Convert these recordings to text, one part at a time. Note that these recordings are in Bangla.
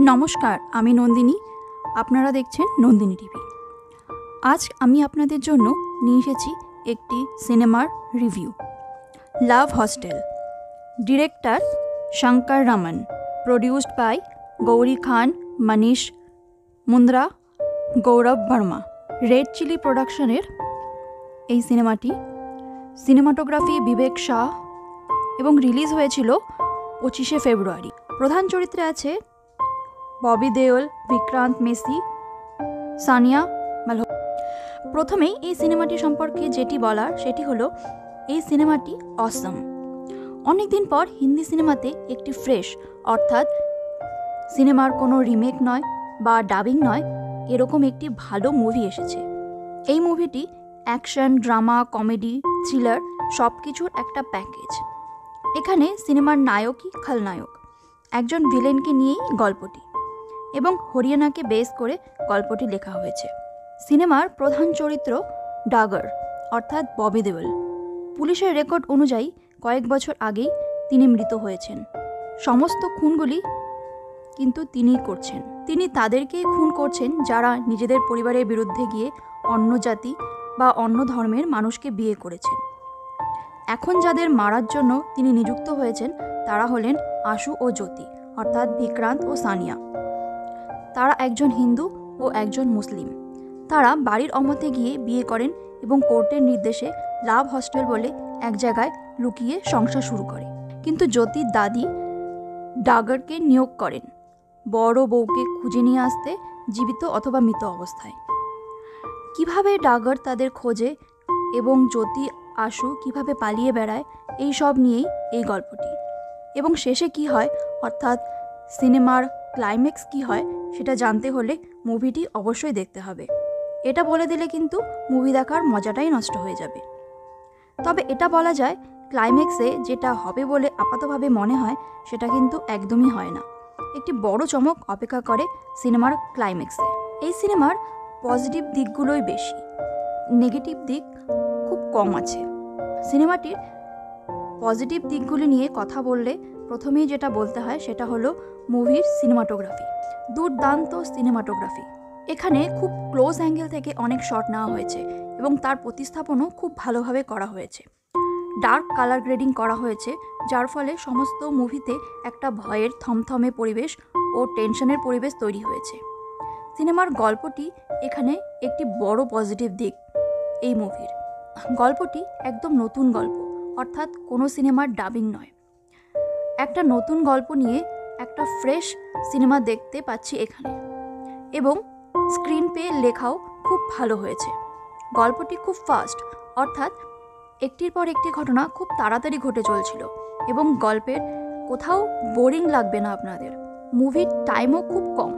নমস্কার, আমি নন্দিনী। আপনারা দেখছেন নন্দিনী টিভি। আজ আমি আপনাদের জন্য নিয়ে এসেছি একটি সিনেমার review. Love hostel, director Shankar Raman, produced by Gauri Khan, Manish Mundra, Gaurav Verma. Red chilli প্রোডাকশনের এই সিনেমাটি, সিনেমাটোগ্রাফি বিবেক শাহ, এবং রিলিজ হয়েছিল 25শে ফেব্রুয়ারি। প্রধান চরিত্রে আছে ববি দেওল, বিক্রান্ত মেসি, সানিয়া মালহোত্রা। প্রথমেই এই সিনেমাটি সম্পর্কে যেটি বলার সেটি হলো এই সিনেমাটি অসম। অনেকদিন পর হিন্দি সিনেমাতে একটি ফ্রেশ, অর্থাৎ সিনেমার কোনো রিমেক নয় বা ডাবিং নয়, এরকম একটি ভালো মুভি এসেছে। এই মুভিটি অ্যাকশন, ড্রামা, কমেডি, থ্রিলার সব কিছুর একটা প্যাকেজ। এখানে সিনেমার নায়কই খলনায়ক, একজন ভিলেনকে নিয়েই গল্পটি, এবং হরিয়ানাকে বেস করে গল্পটি লেখা হয়েছে। সিনেমার প্রধান চরিত্র ডাগার, অর্থাৎ ববি দেওল। পুলিশের রেকর্ড অনুযায়ী কয়েক বছর আগেই তিনি মৃত হয়েছেন। সমস্ত খুনগুলি কিন্তু তিনিই করছেন। তিনি তাদেরকেই খুন করছেন যারা নিজেদের পরিবারের বিরুদ্ধে গিয়ে অন্য জাতি বা অন্য ধর্মের মানুষকে বিয়ে করেছেন। এখন যাদের মারার জন্য তিনি নিযুক্ত হয়েছেন তারা হলেন আশু ও জ্যোতি, অর্থাৎ বিক্রান্ত ও সানিয়া। তারা একজন হিন্দু ও একজন মুসলিম। তারা বাড়ির অমতে গিয়ে বিয়ে করেন এবং কোর্টের নির্দেশে লাভ হস্টেল বলে এক জায়গায় লুকিয়ে সংসার শুরু করে। কিন্তু জ্যোতির দাদি ডাগারকে নিয়োগ করেন বড় বউকে খুঁজে নিয়ে আসতে, জীবিত অথবা মৃত অবস্থায়। কিভাবে ডাগার তাদের খোঁজে এবং জ্যোতি আশু কিভাবে পালিয়ে বেড়ায়, এই সব নিয়েই এই গল্পটি। এবং শেষে কি হয়, অর্থাৎ সিনেমার ক্লাইম্যাক্স কি হয়, সেটা জানতে হলে মুভিটি অবশ্যই দেখতে হবে। এটা বলে দিলে কিন্তু মুভি দেখার মজাটাই নষ্ট হয়ে যাবে। তবে এটা বলা যায়, ক্লাইম্যাক্সে যেটা হবে বলে আপাতভাবে মনে হয় সেটা কিন্তু একদমই হয় না। একটি বড় চমক অপেক্ষা করে সিনেমার ক্লাইম্যাক্সে। এই সিনেমার পজিটিভ দিকগুলোই বেশি, নেগেটিভ দিক খুব কম আছে। সিনেমাটির পজিটিভ দিকগুলি নিয়ে কথা বললে প্রথমেই যেটা বলতে হয় সেটা হলো মুভির সিনেমাটোগ্রাফি। দুর্দান্ত সিনেমাটোগ্রাফি। এখানে খুব ক্লোজ অ্যাঙ্গেল থেকে অনেক শট নেওয়া হয়েছে এবং তার প্রতিস্থাপনও খুব ভালোভাবে করা হয়েছে। ডার্ক কালার গ্রেডিং করা হয়েছে, যার ফলে সমস্ত মুভিতে একটা ভয়ের থমথমে পরিবেশ ও টেনশনের পরিবেশ তৈরি হয়েছে। সিনেমার গল্পটি এখানে একটি বড় পজিটিভ দিক। এই মুভির গল্পটি একদম নতুন গল্প, অর্থাৎ কোনো সিনেমার ডাবিং নয়। একটা নতুন গল্প নিয়ে একটা ফ্রেশ সিনেমা দেখতে পাচ্ছি এখানে, এবং স্ক্রিন প্লে লেখাও খুব ভালো হয়েছে। গল্পটি খুব ফাস্ট, অর্থাৎ একটির পর একটি ঘটনা খুব তাড়াতাড়ি ঘটে চলছিল এবং গল্পের কোথাও বোরিং লাগবে না আপনাদের। মুভির টাইমও খুব কম,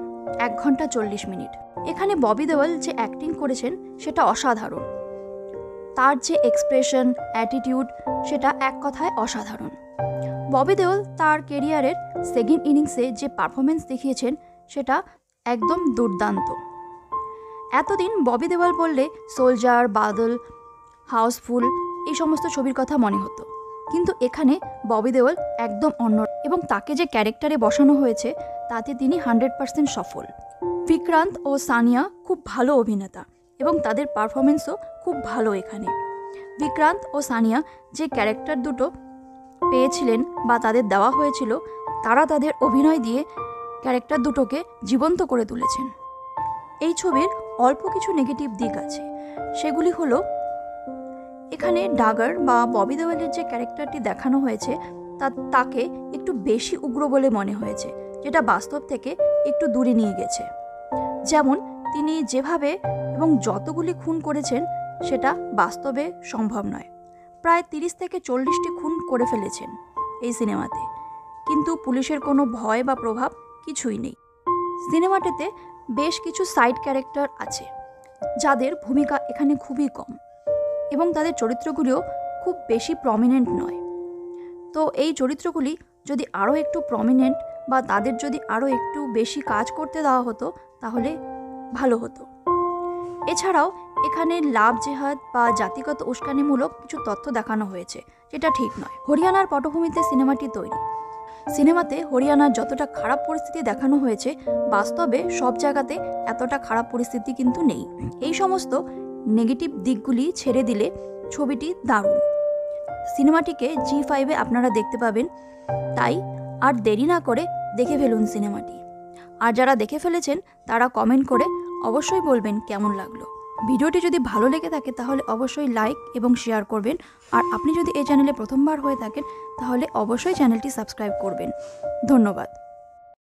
1 ঘন্টা 40 মিনিট। এখানে ববি দেওল যে অ্যাক্টিং করেছেন সেটা অসাধারণ। তার যে এক্সপ্রেশন, অ্যাটিটিউড, সেটা এক কথায় অসাধারণ। ববি দেওল তার কেরিয়ারের সেকেন্ড ইনিংসে যে পারফরমেন্স দেখিয়েছেন সেটা একদম দুর্দান্ত। এতদিন ববি দেওল বললে সোলজার, বাদল, হাউসফুল এই সমস্ত ছবির কথা মনে হতো, কিন্তু এখানে ববি দেওল একদম অন্য, এবং তাকে যে ক্যারেক্টারে বসানো হয়েছে তাতে তিনি 100% সফল। বিক্রান্ত ও সানিয়া খুব ভালো অভিনেতা এবং তাদের পারফরমেন্সও খুব ভালো। এখানে বিক্রান্ত ও সানিয়া যে ক্যারেক্টার দুটো পেয়েছিলেন বা তাদের দেওয়া হয়েছিল, তারা তাদের অভিনয় দিয়ে ক্যারেক্টার দুটোকে জীবন্ত করে তুলেছেন। এই ছবির অল্প কিছু নেগেটিভ দিক আছে, সেগুলি হলো এখানে ডাগার বা ববি দেওলের যে ক্যারেক্টারটি দেখানো হয়েছে তাকে একটু বেশি উগ্র বলে মনে হয়েছে, যেটা বাস্তব থেকে একটু দূরে নিয়ে গেছে। যেমন তিনি যেভাবে এবং যতগুলি খুন করেছেন সেটা বাস্তবে সম্ভব নয়। প্রায় 30 থেকে 40টি খুন করে ফেলেছেন এই সিনেমাতে, কিন্তু পুলিশের কোনো ভয় বা প্রভাব কিছুই নেই। সিনেমাটিতে বেশ কিছু সাইড ক্যারেক্টার আছে যাদের ভূমিকা এখানে খুবই কম এবং তাদের চরিত্রগুলিও খুব বেশি প্রমিনেন্ট নয়। তো এই চরিত্রগুলি যদি আরও একটু প্রমিনেন্ট বা তাদের যদি আরও একটু বেশি কাজ করতে দেওয়া হতো তাহলে ভালো হতো। এছাড়াও এখানে লাভ জেহাদ বা জাতিগত উস্কানিমূলক কিছু তথ্য দেখানো হয়েছে, যেটা ঠিক নয়। হরিয়ানার পটভূমিতে সিনেমাটি তৈরি। সিনেমাতে হরিয়ানার যতটা খারাপ পরিস্থিতি দেখানো হয়েছে, বাস্তবে সব জায়গাতে এতটা খারাপ পরিস্থিতি কিন্তু নেই। এই সমস্ত নেগেটিভ দিকগুলি ছেড়ে দিলে ছবিটি দারুণ। সিনেমাটিকে জি5-এ আপনারা দেখতে পাবেন, তাই আর দেরি না করে দেখে ফেলুন সিনেমাটি। আর যারা দেখে ফেলেছেন তারা কমেন্ট করে অবশ্যই বলবেন কেমন লাগলো। ভিডিওটি যদি ভালো লেগে থাকে তাহলে অবশ্যই লাইক এবং শেয়ার করবেন। আর আপনি যদি এই চ্যানেলে প্রথমবার হয়ে থাকেন তাহলে অবশ্যই চ্যানেলটি সাবস্ক্রাইব করবেন। ধন্যবাদ।